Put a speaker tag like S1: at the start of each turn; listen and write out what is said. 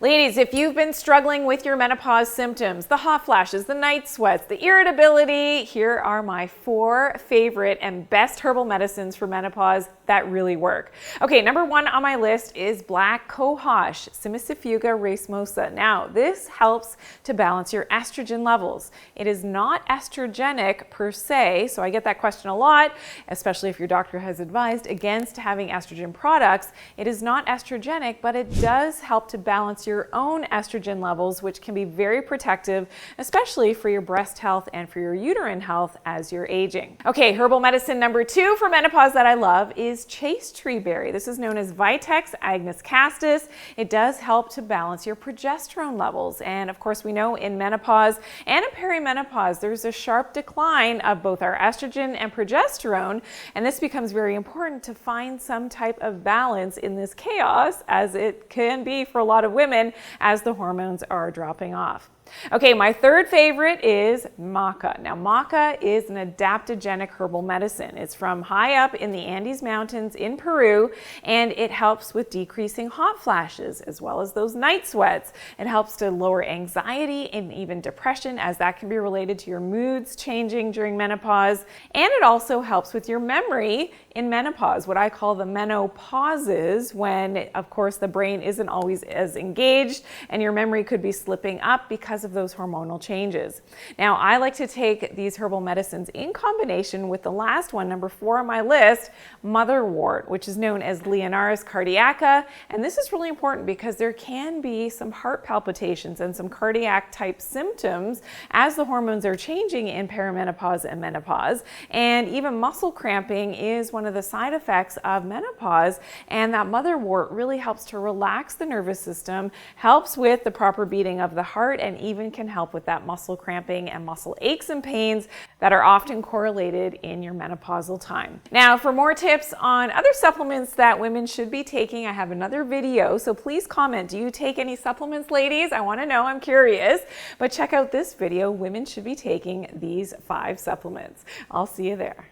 S1: Ladies, if you've been struggling with your menopause symptoms, the hot flashes, the night sweats, the irritability, here are my 4 favorite and best herbal medicines for menopause that really work. Okay, number 1 on my list is Black Cohosh, Simicifuga racemosa. Now, this helps to balance your estrogen levels. It is not estrogenic per se, so I get that question a lot, especially if your doctor has advised against having estrogen products. It is not estrogenic, but it does help to balance your own estrogen levels, which can be very protective, especially for your breast health and for your uterine health as you're aging. Okay, herbal medicine number 2 for menopause that I love is Chaste tree berry. This is known as Vitex agnus castus. It does help to balance your progesterone levels. And of course, we know in menopause and in perimenopause, there's a sharp decline of both our estrogen and progesterone. And this becomes very important to find some type of balance in this chaos, as it can be for a lot of women as the hormones are dropping off. Okay, my 3rd favorite is Maca. Now, Maca is an adaptogenic herbal medicine. It's from high up in the Andes Mountains in Peru, and it helps with decreasing hot flashes as well as those night sweats. It helps to lower anxiety and even depression, as that can be related to your moods changing during menopause. And it also helps with your memory in menopause, what I call the menopauses, when, of course, the brain isn't always as engaged and your memory could be slipping up because of those hormonal changes. Now, I like to take these herbal medicines in combination with the last one, number 4 on my list, Motherwort, which is known as Leonaris cardiaca. And this is really important because there can be some heart palpitations and some cardiac type symptoms as the hormones are changing in perimenopause and menopause. And even muscle cramping is one of the side effects of menopause. And that Motherwort really helps to relax the nervous system, helps with the proper beating of the heart, and even can help with that muscle cramping and muscle aches and pains that are often correlated in your menopausal time. Now, for more tips on other supplements that women should be taking, I have another video, so please comment. Do you take any supplements, ladies? I want to know, I'm curious. But check out this video, women should be taking these 5 supplements. I'll see you there.